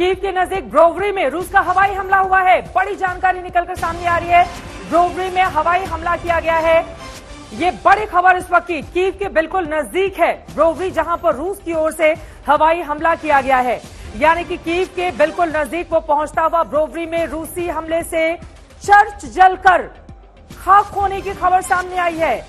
Kyiv के नजदीक ब्रोवरी में रूस का हवाई हमला हुआ है। बड़ी जानकारी निकलकर सामने आ रही है। ब्रोवरी में हवाई हमला किया गया है। ये बड़ी खबर इस वक्त की कीव के बिल्कुल नजदीक है ब्रोवरी, जहां पर रूस की ओर से हवाई हमला किया गया है। यानी कि कीव के बिल्कुल नजदीक वो पहुंचता हुआ ब्रोवरी में रूसी हमले से चर्च जलकर खाक होने की खबर सामने आई है।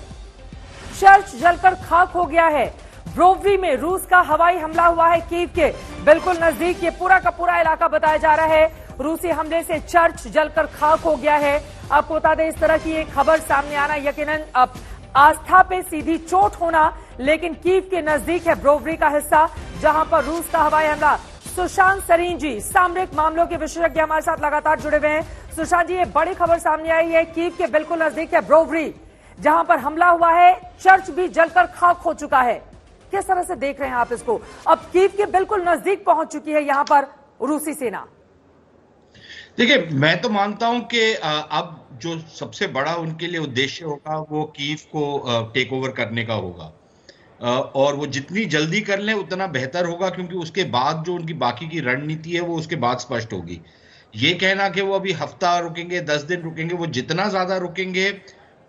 चर्च जलकर खाक हो गया है। ब्रोवरी में रूस का हवाई हमला हुआ है। कीव के बिल्कुल नजदीक ये पूरा का पूरा इलाका बताया जा रहा है। रूसी हमले से चर्च जलकर खाक हो गया है। आपको बता दें, इस तरह की एक खबर सामने आना यकीनन अब आस्था पे सीधी चोट होना, लेकिन कीव के नजदीक है ब्रोवरी का हिस्सा, जहां पर रूस का हवाई हमला। सुशांत सरीन जी, सामरिक मामलों के विशेषज्ञ हमारे साथ लगातार जुड़े हुए हैं। सुशांत जी, ये बड़ी खबर सामने आई है। कीव के बिल्कुल नजदीक है ब्रोवरी, जहां पर हमला हुआ है। चर्च भी जलकर खाक हो चुका है। किस तरह से देख रहे हैं आप इसको? अब कीव के बिल्कुल नजदीक पहुंच चुकी है यहां पर रूसी सेना। देखिए, मैं तो मानता हूं कि अब जो सबसे बड़ा उनके लिए उद्देश्य होगा वो कीव को टेक ओवर करने का होगा, और वो जितनी जल्दी कर लें उतना बेहतर होगा, क्योंकि उसके बाद जो उनकी बाकी की रणनीति है वो उसके बाद स्पष्ट होगी। ये कहना कि वो अभी हफ्ता रुकेंगे, 10 दिन रुकेंगे, वो जितना ज्यादा रुकेंगे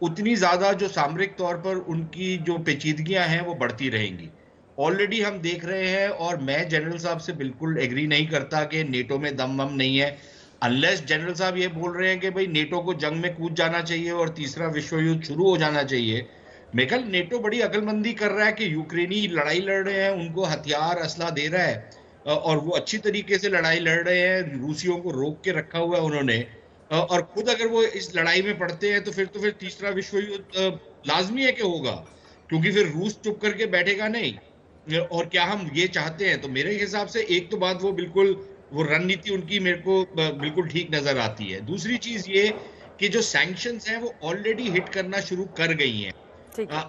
उतनी ज्यादा जो सामरिक तौर पर उनकी जो पेचीदगियां हैं वो बढ़ती रहेंगी। ऑलरेडी हम देख रहे हैं, और मैं जनरल साहब से बिल्कुल एग्री नहीं करता कि नेटो में दम वम नहीं है। अनलेस जनरल साहब ये बोल रहे हैं कि भाई नेटो को जंग में कूद जाना चाहिए और तीसरा विश्व युद्ध शुरू हो जाना चाहिए। मेरे ख्याल नेटो बड़ी अकलमंदी कर रहा है कि यूक्रेनी लड़ाई लड़ रहे हैं, उनको हथियार असला दे रहा है, और वो अच्छी तरीके से लड़ाई लड़ रहे हैं। रूसियों को रोक के रखा हुआ है उन्होंने, और खुद अगर वो इस लड़ाई में पड़ते हैं तो फिर तीसरा विश्व युद्ध लाजमी है कि होगा, क्योंकि फिर रूस चुप करके बैठेगा नहीं। और क्या हम ये चाहते हैं? तो मेरे हिसाब से एक तो बात वो रणनीति उनकी मेरे को बिल्कुल ठीक नजर आती है। दूसरी चीज ये कि जो सैंक्शंस हैं वो ऑलरेडी हिट करना शुरू कर गई हैं।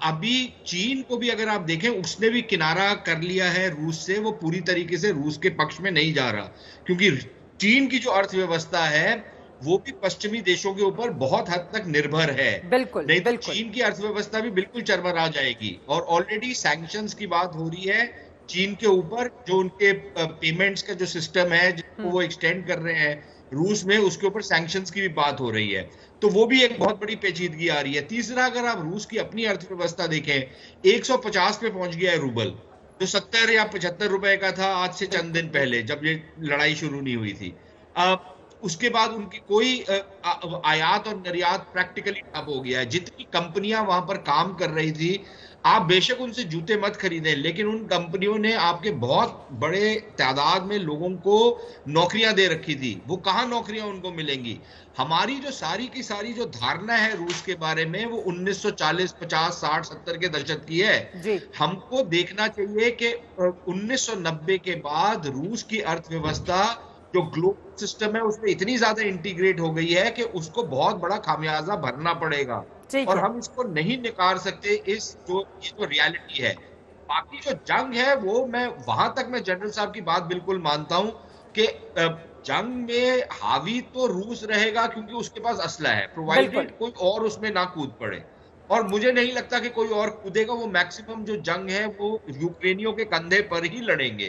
अभी चीन को भी अगर आप देखें, उसने भी किनारा कर लिया है रूस से। वो पूरी तरीके से रूस के पक्ष में नहीं जा रहा, क्योंकि चीन की जो अर्थव्यवस्था है वो भी पश्चिमी देशों के ऊपर बहुत हद तक निर्भर है। नहीं तो चीन की अर्थव्यवस्था भी बिल्कुल चरमरा जाएगी। और ऑलरेडी सैंक्शंस की बात हो रही है चीन के ऊपर, जो उनके पेमेंट्स का जो सिस्टम है जिसको वो एक्सटेंड कर रहे हैं रूस में, उसके ऊपर सैंक्शंस की भी बात हो रही है। तो वो भी एक बहुत बड़ी पेचीदगी आ रही है। तीसरा, अगर आप रूस की अपनी अर्थव्यवस्था देखें, 150 पे पहुंच गया है रूबल, जो 70 या 75 रुपए का था आज से चंद दिन पहले, जब ये लड़ाई शुरू नहीं हुई थी। उसके बाद उनकी कोई आयात और निर्यात प्रैक्टिकली ठप हो गया है। जितनी कंपनियां वहां पर काम कर रही थी, आप बेशक उनसे जूते मत खरीदें, लेकिन उन कंपनियों ने आपके बहुत बड़े तादाद में लोगों को नौकरियां दे रखी थी। वो कहां नौकरियां उनको मिलेंगी? हमारी जो सारी की सारी जो धारणा है रूस के बारे में, वो 1940, 50, 60, 70 के दशक की है। हमको देखना चाहिए कि 1990 के बाद रूस की अर्थव्यवस्था जो ग्लोबल सिस्टम है उसमें इतनी ज्यादा इंटीग्रेट हो गई है कि उसको बहुत बड़ा खामियाजा भरना पड़ेगा, और हम इसको नहीं निकाल सकते। ये जो रियलिटी है। बाकी जो जंग है वो वहां तक मैं जनरल साहब की बात बिल्कुल मानता हूं कि जंग में हावी तो रूस रहेगा, क्योंकि उसके पास असला है, प्रोवाइडेड कोई और उसमें ना कूद पड़े। और मुझे नहीं लगता कि कोई और कूदेगा। वो मैक्सिमम जो जंग है वो यूक्रेनियों के कंधे पर ही लड़ेंगे।